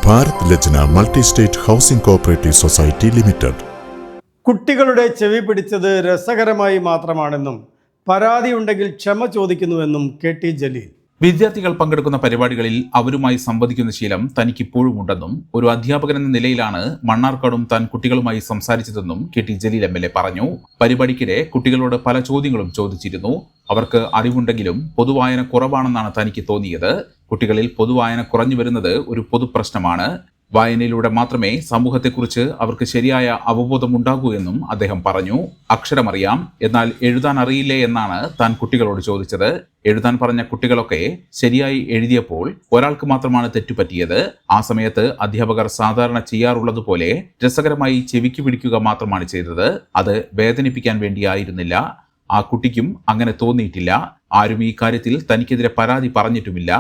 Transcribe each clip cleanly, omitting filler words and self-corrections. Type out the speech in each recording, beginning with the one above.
Bharat Lajna Multi State Housing Cooperative Society Limited. കുട്ടികളുടെ ചെവി പിടിച്ചത് രസകരമായി മാത്രമാണെന്നും പരാതിയുണ്ടെങ്കിൽ ക്ഷമ ചോദിക്കുന്നുവെന്നും കെ.ടി. ജലീൽ. വിദ്യാർത്ഥികൾ പങ്കെടുക്കുന്ന പരിപാടികളിൽ അവരുമായി സംവദിക്കുന്ന ശീലം തനിക്കിപ്പോഴും ഉണ്ടെന്നും ഒരു അധ്യാപകൻ എന്ന നിലയിലാണ് മണ്ണാർക്കാടും താൻ കുട്ടികളുമായി സംസാരിച്ചതെന്നും കെ.ടി. ജലീൽ എം.എൽ.എ. പറഞ്ഞു. പരിപാടിക്കിടെ കുട്ടികളോട് പല ചോദ്യങ്ങളും ചോദിച്ചിരുന്നു. അവർക്ക് അറിവുണ്ടെങ്കിലും പൊതുവായന കുറവാണെന്നാണ് തനിക്ക് തോന്നിയത്. കുട്ടികളിൽ പൊതുവായന കുറഞ്ഞു വരുന്നത് ഒരു പൊതുപ്രശ്നമാണ്. വായനയിലൂടെ മാത്രമേ സമൂഹത്തെക്കുറിച്ച് അവർക്ക് ശരിയായ അവബോധം ഉണ്ടാകൂ എന്നും അദ്ദേഹം പറഞ്ഞു. അക്ഷരമറിയാം, എന്നാൽ എഴുതാൻ അറിയില്ലേ എന്നാണ് താൻ കുട്ടികളോട് ചോദിച്ചത്. എഴുതാൻ പറഞ്ഞ കുട്ടികളൊക്കെ ശരിയായി എഴുതിയപ്പോൾ ഒരാൾക്ക് മാത്രമാണ് തെറ്റുപറ്റിയത്. ആ സമയത്ത് അധ്യാപകർ സാധാരണ ചെയ്യാറുള്ളതുപോലെ രസകരമായി ചെവിക്ക് പിടിക്കുക മാത്രമാണ് ചെയ്തത്. അത് വേദനിപ്പിക്കാൻ വേണ്ടിയായിരുന്നില്ല. ആ കുട്ടിക്കും അങ്ങനെ തോന്നിയിട്ടില്ല. ആരും ഈ കാര്യത്തിൽ തനിക്കെതിരെ പരാതി പറഞ്ഞിട്ടുമില്ല.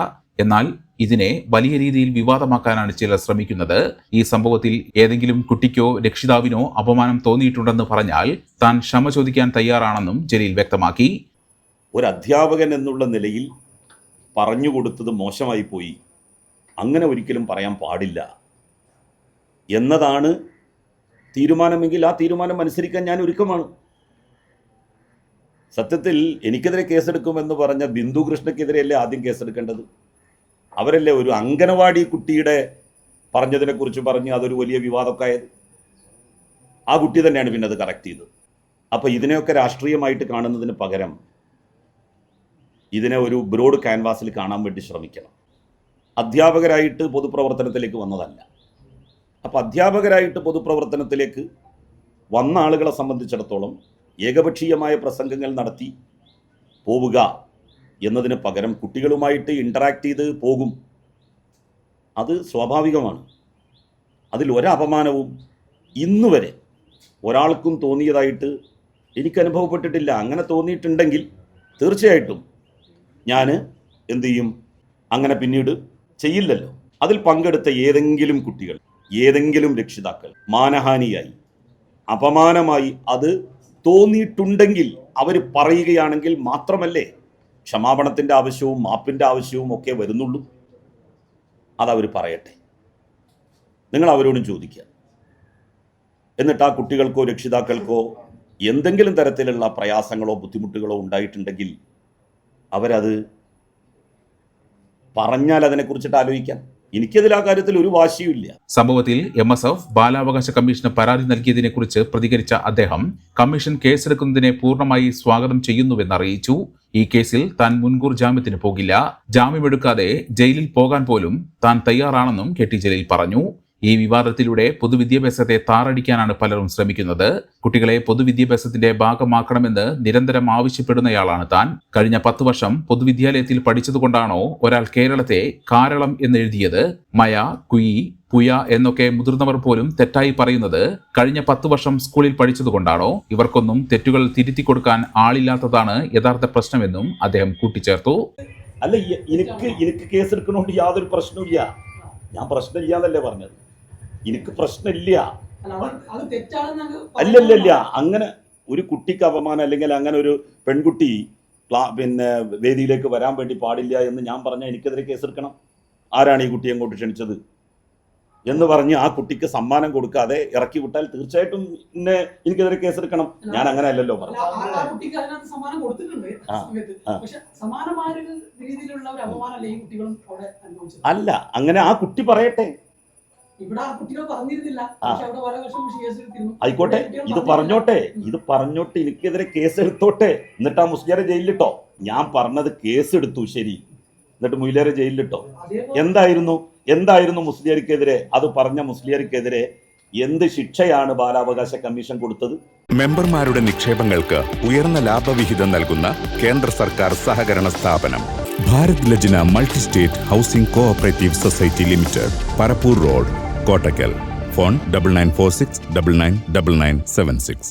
എന്നാൽ ഇതിനെ വലിയ രീതിയിൽ വിവാദമാക്കാനാണ് ചിലർ ശ്രമിക്കുന്നത്. ഈ സംഭവത്തിൽ ഏതെങ്കിലും കുട്ടിക്കോ രക്ഷിതാവിനോ അപമാനം തോന്നിയിട്ടുണ്ടെന്ന് പറഞ്ഞാൽ താൻ ക്ഷമ ചോദിക്കാൻ തയ്യാറാണെന്നും ജലീൽ വ്യക്തമാക്കി. ഒരു അധ്യാപകൻ എന്നുള്ള നിലയിൽ പറഞ്ഞു കൊടുത്തത് മോശമായി പോയി, അങ്ങനെ ഒരിക്കലും പറയാൻ പാടില്ല എന്നതാണ് തീരുമാനമെങ്കിൽ ആ തീരുമാനം അനുസരിക്കാൻ ഞാൻ ഒരുക്കമാണ്. സത്യത്തിൽ എനിക്കെതിരെ കേസെടുക്കുമെന്ന് പറഞ്ഞ ബിന്ദു കൃഷ്ണയ്ക്കെതിരെയല്ലേ ആദ്യം കേസെടുക്കേണ്ടത്? അവരല്ലേ ഒരു അംഗനവാടി കുട്ടിയുടെ പറഞ്ഞതിനെക്കുറിച്ച് പറഞ്ഞ് അതൊരു വലിയ വിവാദമൊക്കെ ആയത്. ആ കുട്ടി തന്നെയാണ് പിന്നെ അത് കറക്റ്റ് ചെയ്തത്. അപ്പോൾ ഇതിനെയൊക്കെ രാഷ്ട്രീയമായിട്ട് കാണുന്നതിന് പകരം ഇതിനെ ഒരു ബ്രോഡ് ക്യാൻവാസിൽ കാണാൻ വേണ്ടി ശ്രമിക്കണം. അധ്യാപകരായിട്ട് പൊതുപ്രവർത്തനത്തിലേക്ക് വന്നതല്ല. അപ്പോൾ അധ്യാപകരായിട്ട് പൊതുപ്രവർത്തനത്തിലേക്ക് വന്ന ആളുകളെ സംബന്ധിച്ചിടത്തോളം ഏകപക്ഷീയമായ പ്രസംഗങ്ങൾ നടത്തി പോവുക എന്നതിന് പകരം കുട്ടികളുമായിട്ട് ഇൻറ്ററാക്ട് ചെയ്ത് പോകും. അത് സ്വാഭാവികമാണ്. അതിൽ ഒരപമാനവും ഇന്നുവരെ ഒരാൾക്കും തോന്നിയതായിട്ട് എനിക്ക് അനുഭവപ്പെട്ടിട്ടില്ല. അങ്ങനെ തോന്നിയിട്ടുണ്ടെങ്കിൽ തീർച്ചയായിട്ടും ഞാൻ എന്തു ചെയ്യും? അങ്ങനെ പിന്നീട് ചെയ്യില്ലല്ലോ. അതിൽ പങ്കെടുത്ത ഏതെങ്കിലും കുട്ടികൾ, ഏതെങ്കിലും രക്ഷിതാക്കൾ മാനഹാനിയായി, അപമാനമായി അത് തോന്നിയിട്ടുണ്ടെങ്കിൽ അവർ പറയുകയാണെങ്കിൽ മാത്രമല്ലേ ക്ഷമാപണത്തിൻ്റെ ആവശ്യവും മാപ്പിൻ്റെ ആവശ്യവും ഒക്കെ വരുന്നുള്ളൂ. അതവർ പറയട്ടെ, നിങ്ങൾ അവരോടും ചോദിക്കുക. എന്നിട്ട് ആ കുട്ടികൾക്കോ രക്ഷിതാക്കൾക്കോ എന്തെങ്കിലും തരത്തിലുള്ള പ്രയാസങ്ങളോ ബുദ്ധിമുട്ടുകളോ ഉണ്ടായിട്ടുണ്ടെങ്കിൽ അവരത് പറഞ്ഞാൽ അതിനെക്കുറിച്ചിട്ട് ആലോചിക്കാം. എനിക്കതിൽ ആ കാര്യത്തിൽ ഒരു വാശിയുമില്ല. സംഭവത്തിൽ MSF ബാലാവകാശ കമ്മീഷന് പരാതി നൽകിയതിനെ കുറിച്ച് പ്രതികരിച്ച അദ്ദേഹം കമ്മീഷൻ കേസെടുക്കുന്നതിനെ പൂർണ്ണമായി സ്വാഗതം ചെയ്യുന്നുവെന്ന് അറിയിച്ചു. ഈ കേസിൽ താൻ മുൻകൂർ ജാമ്യത്തിന് പോകില്ല. ജാമ്യമെടുക്കാതെ ജയിലിൽ പോകാൻ പോലും താൻ തയ്യാറാണെന്നും കെ.ടി. ജലീൽ പറഞ്ഞു. ഈ വിവാദത്തിലൂടെ പൊതുവിദ്യാഭ്യാസത്തെ താറടിക്കാനാണ് പലരും ശ്രമിക്കുന്നത്. കുട്ടികളെ പൊതുവിദ്യാഭ്യാസത്തിന്റെ ഭാഗമാക്കണമെന്ന് നിരന്തരം ആവശ്യപ്പെടുന്നയാളാണ് താൻ. കഴിഞ്ഞ 10 വർഷം പൊതുവിദ്യാലയത്തിൽ പഠിച്ചതുകൊണ്ടാണോ ഒരാൾ കേരളത്തെ കാരളം എന്നെഴുതിയത്? മയ, കുയി, പുയ എന്നൊക്കെ മുതിർന്നവർ പോലും തെറ്റായി പറയുന്നത് കഴിഞ്ഞ 10 വർഷം സ്കൂളിൽ പഠിച്ചതുകൊണ്ടാണോ? ഇവർക്കൊന്നും തെറ്റുകൾ തിരുത്തി കൊടുക്കാൻ ആളില്ലാത്തതാണ് യഥാർത്ഥ പ്രശ്നമെന്നും അദ്ദേഹം കൂട്ടിച്ചേർത്തു. അല്ല, എനിക്ക് കേസെടുക്കണോണ്ട് യാതൊരു പ്രശ്നമില്ല. ഞാൻ പ്രശ്നമില്ല എന്നല്ലേ പറഞ്ഞത്. എനിക്ക് പ്രശ്നമില്ല. അല്ലല്ല, അങ്ങനെ ഒരു കുട്ടിക്ക് അപമാനം അല്ലെങ്കിൽ അങ്ങനെ ഒരു പെൺകുട്ടി വേദിയിലേക്ക് വരാൻ വേണ്ടി പാടില്ല എന്ന് ഞാൻ പറഞ്ഞാൽ എനിക്കെതിരെ കേസെടുക്കണം. ആരാണ് ഈ കുട്ടിയെ അങ്ങോട്ട് ക്ഷണിച്ചത് എന്ന് പറഞ്ഞ് ആ കുട്ടിക്ക് സമ്മാനം കൊടുക്കാതെ ഇറക്കി വിട്ടാൽ തീർച്ചയായിട്ടും എനിക്കെതിരെ കേസെടുക്കണം. ഞാൻ അങ്ങനെ അല്ലല്ലോ പറഞ്ഞു. അല്ല, അങ്ങനെ ആ കുട്ടി പറയട്ടെ. ആയിക്കോട്ടെ, ഇത് പറഞ്ഞോട്ടെ എനിക്കെതിരെ കേസെടുത്തോട്ടെ. എന്നിട്ട് ആ മുസ്ലിയാരെ ജയിലിലിട്ടോ. ഞാൻ പറഞ്ഞത് കേസെടുത്തു, ശരി. എന്നിട്ട് മുസ്ലിയാരെ ജയിലിലിട്ടോ. എന്തായിരുന്നു മുസ്ലിയാർക്കെതിരെ? അത് പറഞ്ഞ മുസ്ലിയാർക്കെതിരെ എന്ത് ശിക്ഷയാണ് ബാലാവകാശ കമ്മീഷൻ കൊടുത്തത്? മെമ്പർമാരുടെ നിക്ഷേപങ്ങൾക്ക് ഉയർന്ന ലാഭവിഹിതം നൽകുന്ന കേന്ദ്ര സർക്കാർ സഹകരണ സ്ഥാപനം Bharat Lajna Multi State Housing Cooperative Society Limited, Parappur road, Kottakkal. Phone 9946999976.